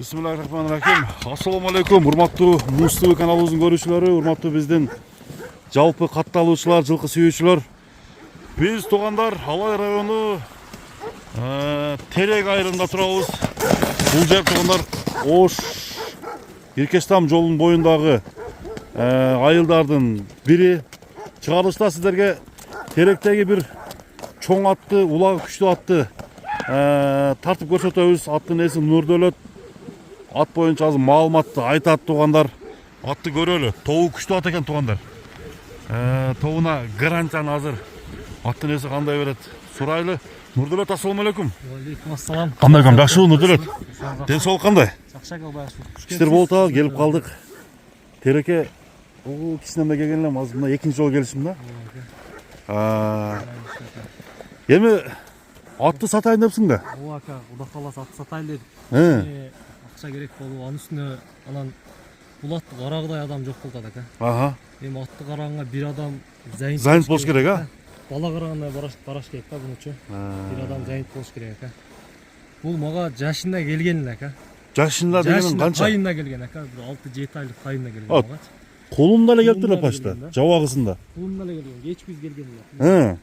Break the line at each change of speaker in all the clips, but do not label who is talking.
Bismillahirrahmanirrahim. Assalamu alaikum. Урматтуу Муз ТВ каналыбыздын көрүүчүлөрү, урматтуу биздин жалпы катталуучулар, жылкы сүйүүчүлөр. Биз туугандар Алай району Терек айылында турабыз. Бул жер туугандар Ош Иркестам жолунун боюндагы айылдардын бири. Чыгарылышта сиздерге Теректеги бир чоң атты, улагы күчтүү атты тартып көрсөтөбүз. Аттын эси Нурдөлөт. Ат боюнча азыр маалыматты айтат туугандар. Атты көрөлү. Тобу күчтүү ат экен туугандар. Тобуна гарантияны азыр аттын эси кандай берет? Сурайлы. Нурдөлөт, ассаламу алейкум.
Алейкум ассалам.
Кандай кам? Жакшыбы Нурдөлөт? Ден соолук кандай?
Жакшы калбай.
Иштер болуп атабы, келип калдык. Тереке кичинен бери келген элем, азыр мына экинчи жолу келишим да. Эми атты сатайын депсиң да?
Ооба ака, Кудай кааласа ат сатайлы дедик. Акча керек болуп, анын үстүнө анан бул атты карагыдай адам жок болуп атат ака. Эми атты караганга бир адам
зайынт болуш керек, а?
Бала карагандай бараш керек да бунучу. Бир адам зайынт болуш керек ака. Бул мага жашында келген эле ака.
Жашында деген канча?
Кайында келген ака, 6-7 айлык кайында келген мага.
Колунда эле келиптир эле пашта, жабагысында.
Колунда эле келген, кеч биз келген эле.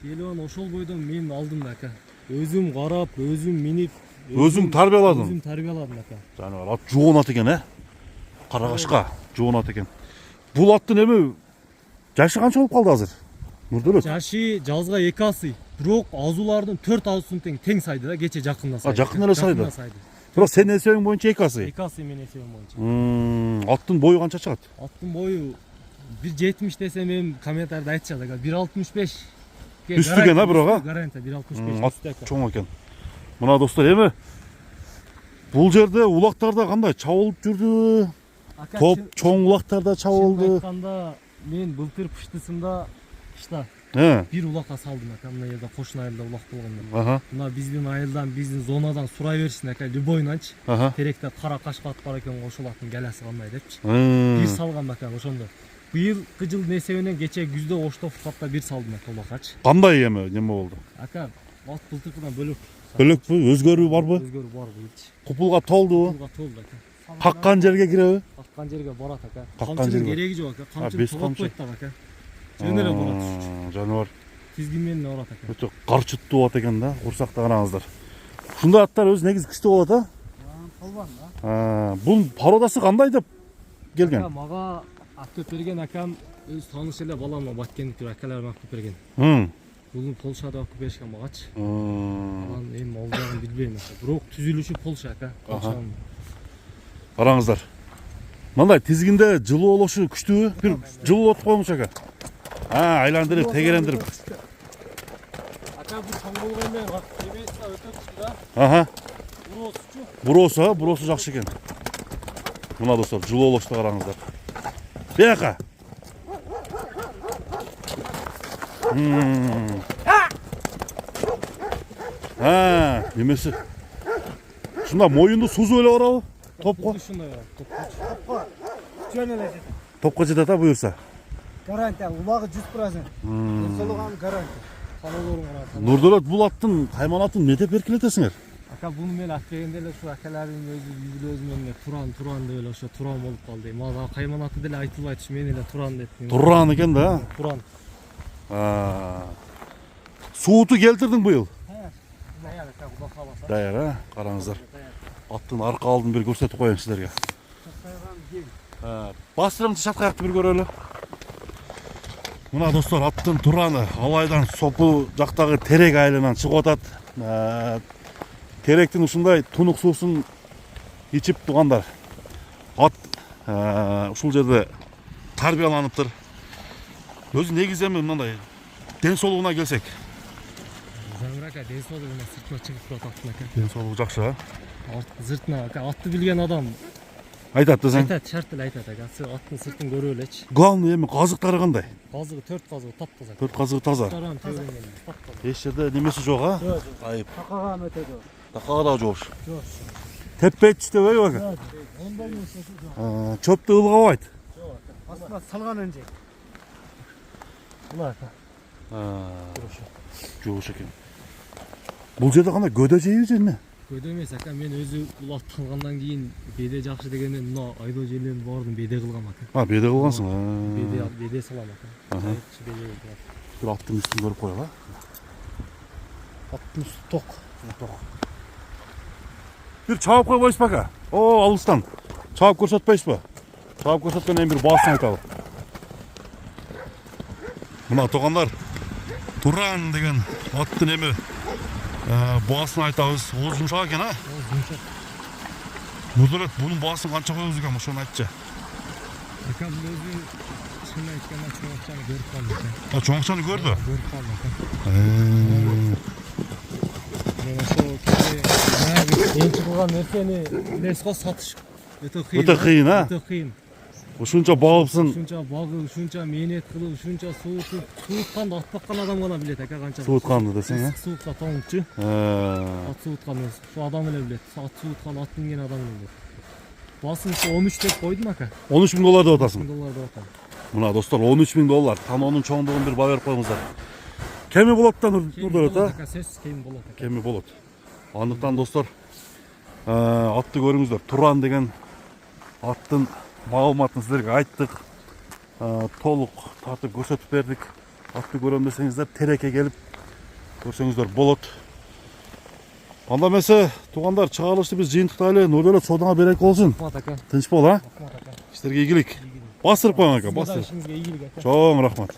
Келип ошол бойдон мен алдым да ака. Өзүм карап, өзүм минип,
өзүң тарбияладың?
Өзүм тарбияладым ака.
Жаныбар, ат жоон ат экен, Карагашка жоон ат экен. Бул аттын эми жашы канча болуп калды азыр? Нурдөлөт.
Жашы жазга 2 асы, бирок азуулардын 4 азуусун тең сайды да, кече жакында сайды.
Жакында эле сайды. Бирок сен эсебиң боюнча 2 асы.
2 асы мен эсебим боюнча.
Аттын бою канча чыгат?
Аттын бою 1.70 десем эми комментарийде айтышат ака, 1.65.
Үстү экен, бирок
гарантия 1.65 үстү экен.
Чоң экен. Мына достор, эми бул жерде улактарда кандай чабылып жүрдү? Топ чоң улактарда чабылды.
Айтканда мен былтыр кыштысында кышта бир улакка салдым ака, мына жерде кошун айылда улак болгондо. Мына биздин айылдан, биздин зонадан сурай беришsin ака, любойнанчы. Теректе кара кашка ат бар экен, ошол аттын келеси кандай депчи. Бир салгам ака ошондо. Быйылкы жылдын эсебинен кече күздө Ошто футапта бир салдым ака улакачы.
Кандай эми неме болду?
Ака, ат былтыркыдан бөлөк.
Бөлөкпү? Өзгөрүү барбы?
Өзгөрүү бар быйылчы.
Купулга толдубу?
Купулга толду ака.
Каккан жерге киреби?
Каккан жерге барат ака.
Каккан жерге
кереги жок ака. Камчы токтойт да ака. Жөн эле барат.
Жаныбар.
Тизгин менен барат ака.
Өтө карчыттуу ат экен да, курсакта караңыздар. Ушундай аттар өзү негизи күчтүү болот,
Калбан да.
Бул породасы кандай деп келген?
Мага аттып берген акам өз тааныш эле балама баткендик акаларым аттып берген. Бул Полшада аттып беришкен магачы. Анан эми ал жагын билбейм ака. Бирок түзүлүшү Полша ака.
Караңыздар. Мындай тизгинде жылуу болушу күчтүүбү? Бир жылуу отуп коймуш ака. Айландырып, тегерендирип.
Ака бул чоң болгондо эмеси өтө күчтүү да.
Буросу, буросу жакшы экен. Мына достор, жылуу болушту караңыздар. Бияка. Немеси? Ушунда моюнду сузуп эле барабы? Топко?
Ушундай барат,
топко. Жөн эле жетет.
Топко жетет, буюрса.
Гарантия, улагы 100%. Денсаулыгын гарантия.
Нурдөлөт, бул аттын кайманатын эмне деп эркелетесиңер?
Ака, буну мен ат бергенде эле ушу акалардын өзү менен туран деп эле ошо туран болуп калды. Мага кайманаты деле айтылбайт, мен эле туран деп.
Туран экен да?
Туран.
Сууту келтирдиң быйыл?
Даяр ака, Кудай кааласа.
Даяр, караңыздар. Аттын арка алдын бир көрсөтүп коеюн силерге. Бастырымчы шаткаякты бир көрөлү. Мына достор, аттын тураны Алайдан Сопу жактагы Терек айылынан чыгып атат. Теректин ушундай тунук суусун ичип тугандар. Ат ушул жерде тарбияланыптыр. Өзү негизи эми мындай ден соолугуна келсек.
Ака, ден соолугуна сыртына чыгып турат аттын ака.
Ден соолугу жакшы,
Сыртына ака, атты билген адам
айтат десең?
Айтат, шарт эле айтат ака. Аттын сыртын көрүп элечи.
Главный эми казыктары кандай?
Казыгы 4 казыгы таптаза.
4 казыгы таза. Эч жерде немеси жок,
Жок.
Айып.
Такаган өтө жок.
Такага да жош.
Жок.
Теппейт иштебейби ака?
Жок. Ондай нерсе жок.
Чөптү ылгабайт.
Жок ака. Астына салганын жейт. Мына ака.
Жош экен. Бул жерде кандай көдө жейби же эмне?
Көйдө эмес ака, мен өзү улакты алгандан кийин беде жакшы дегенден мына айдоо жерлерин баарын беде кылгам ака.
Беде кылгансың.
Беде салам ака. Жайыкчы беде кылгам.
Bir аттың üstünü görüp koyalım.
Аттын үстү ток.
Bir çabuk koymayız baka. Oo alıstan. Çabuk korsatmayız mı? Çabuk korsatmayan bir bağısını aytalım. Buna toğanlar Turan degen attın emi bağısını aytабыз. Oğuz yumuşak eken ha? Muduret bunun bağısını kança koyuyoruz eken şunu aytça.
Aka bu özü şunu aytkanda çoğakçanı görüp kaldı aka.
Ha çoğakçanı gördü.
Görüp kaldı aka. Eng kılgan nerseni lesko satış öte kıyın.
Öte kıyın ha?
Öte kıyın.
Uşunça bağıpsın.
Ушунча багып, ушунча мээнет кылып, ушунча суутуп, суутканды ат баккан адам гана билет ака канча.
Суутkandı desең ha?
Суутка тоңчу. Ат сууткан эмес. Şu адам эле билет. Ат сууткан, ат минген адам эле билет. Басынчы 13 деп койдум ака.
13.000 dolar da otasın.
$10 деп атам.
Buna dostlar 13.000 dolar. Tam onun çoğunluğunu bir bağ verip koymuşlar. Kemi buluttan durdular ha?
Aka söz кем болот ака.
Kemi bulut. Anlıktan dostlar attı görüңүздөр. Turan degen attın mağlumatını sizlerge ayttık. Толук тартып көрсөтүп бердик. Атты көрөм десеңиздер терекке келип көрсөңүздөр болот. Анда эмесе туугандар чыгарылышты биз жыйынтыктайлы. Нурдөлөт содаңа берек болсун.
Рахмат ака.
Тынч бол, а?
Рахмат ака.
Иштерге ийгилик. Басырып коюң ака, басырып.
İşinizge iyilik aка.
Чоң рахмат.